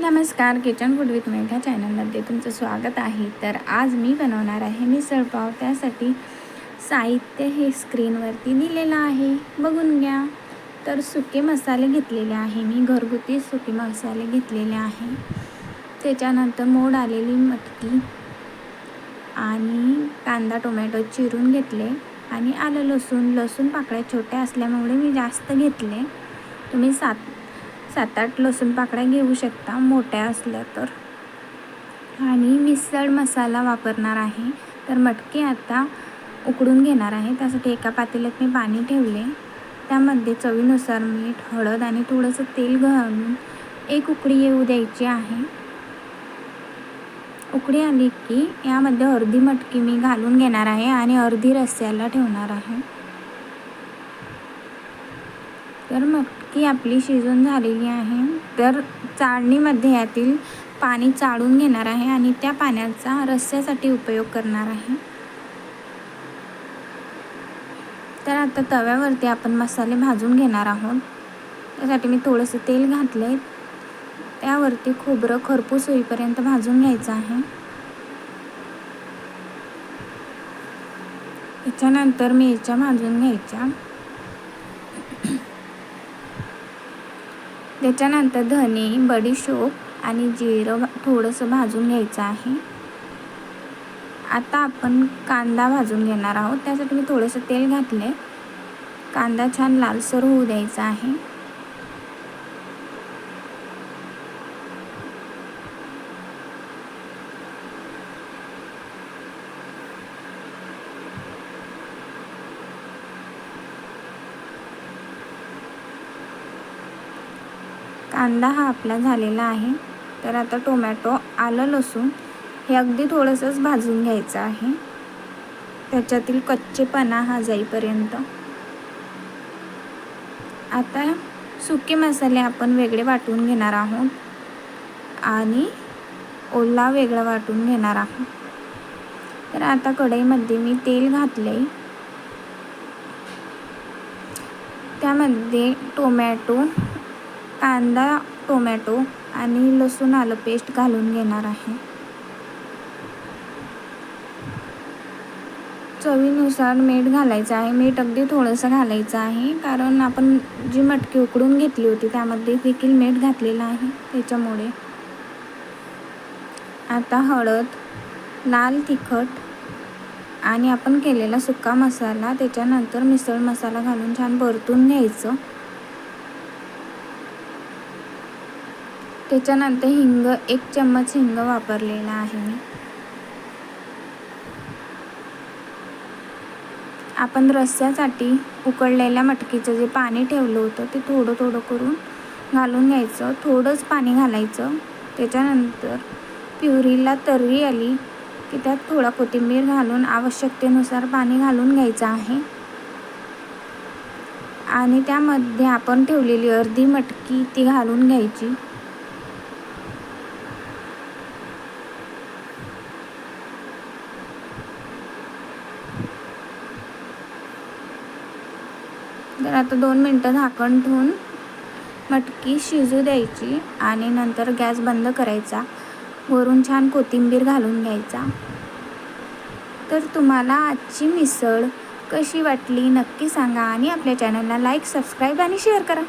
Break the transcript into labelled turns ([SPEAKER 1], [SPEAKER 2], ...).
[SPEAKER 1] नमस्कार, kitchen food with Megha चॅनलमध्ये तुमचं स्वागत आहे. तर आज मी बनवणार आहे मिसळ पाव. त्यासाठी साहित्य हे स्क्रीनवरती दिलेलं आहे, बघून घ्या. तर सुके मसाले घेतलेले आहे मी, घरगुती सुके मसाले घेतलेले आहे. त्याच्यानंतर मोड आलेली मटकी आणि कांदा टोमॅटो चिरून घेतले आणि आलं लसूण पाकळ्या छोट्या असल्यामुळे मी जास्त घेतले. तुम्ही 7-8 लसूण पाकळ्या घेऊ शकता मोठ्या असल्या तर. आणि मिसळ मसाला वापरणार आहे. तर मटकी आता उकडून घेणार आहे. त्यासाठी एका पातेल्यात मी पाणी ठेवले. त्यामध्ये चवीनुसार मीठ, हळद आणि थोडंसं तेल घालून एक उकळी येऊ द्यायची आहे. उकळी आली की यामध्ये अर्धी मटकी मी घालून घेणार आहे आणि अर्धी रस्स्याला ठेवणार आहे. तर मटकी आपली शिजून झालेली आहे. तर चाळणीमध्ये यातील पाणी चाळून घेणार आहे आणि त्या पाण्याचा रस्स्यासाठी उपयोग करणार आहे. तर आता तव्यावरती आपण मसाले भाजून घेणार आहोत. त्यासाठी मी थोडंसं तेल घातले. त्यावरती खोबरं खरपूस होईपर्यंत भाजून घ्यायचं आहे. त्याच्यानंतर मिरच्या भाजून घ्यायच्या. त्याच्यानंतर धने, बडीशोप आणि जिरं थोडंसं भाजून घ्यायचं आहे. आता आपण कांदा भाजून घेणार आहोत. त्यासाठी मी थोडंसं तेल घातले. कांदा छान लालसर होऊ द्यायचा आहे. कांदा हा आपला झालेला आहे. तर आता टोमॅटो, आलं लसूण हे अगदी थोडंसंच भाजून घ्यायचं आहे, त्याच्यातील कच्चेपणा हा जाईपर्यंत. आता सुके मसाले आपण वेगळे वाटून घेणार आहोत आणि ओला वेगळा वाटून घेणार आहोत. तर आता कढईमध्ये मी तेल घातले. त्यामध्ये कांदा टोमॅटो आणि लसूण आलं पेस्ट घालून घेणार आहे. चवीनुसार मीठ घालायचं आहे. मीठ अगदी थोडंसं घालायचं आहे, कारण आपण जी मटकी उकडून घेतली होती त्यामध्ये देखील मीठ घातलेलं आहे, त्याच्यामुळे. आता हळद, लाल तिखट आणि आपण केलेला सुका मसाला, त्याच्यानंतर मिसळ मसाला घालून छान परतून घ्यायचं. त्याच्यानंतर हिंग, 1 चम्मच हिंग वापरलेला आहे मी. आपण रस्स्यासाठी उकळलेल्या मटकीचं जे पाणी ठेवलं होतं ते थोडं थोडं करून घालून घ्यायचं. थोडंच पाणी घालायचं. त्याच्यानंतर प्युरीला तर्री आली की त्यात थोडा कोथिंबीर घालून आवश्यकतेनुसार पाणी घालून घ्यायचं आहे. आणि त्यामध्ये आपण ठेवलेली अर्धी मटकी ती घालून घ्यायची. तर आता 2 मिनटं झाकण ठेवून मटकी शिजू द्यायची आणि नंतर गॅस बंद करायचा. वरून छान कोथिंबीर घालून घ्यायचा. तर तुम्हाला आजची मिसळ कशी वाटली नक्की सांगा आणि आपल्या चॅनलला लाईक, सबस्क्राईब आणि शेअर करा.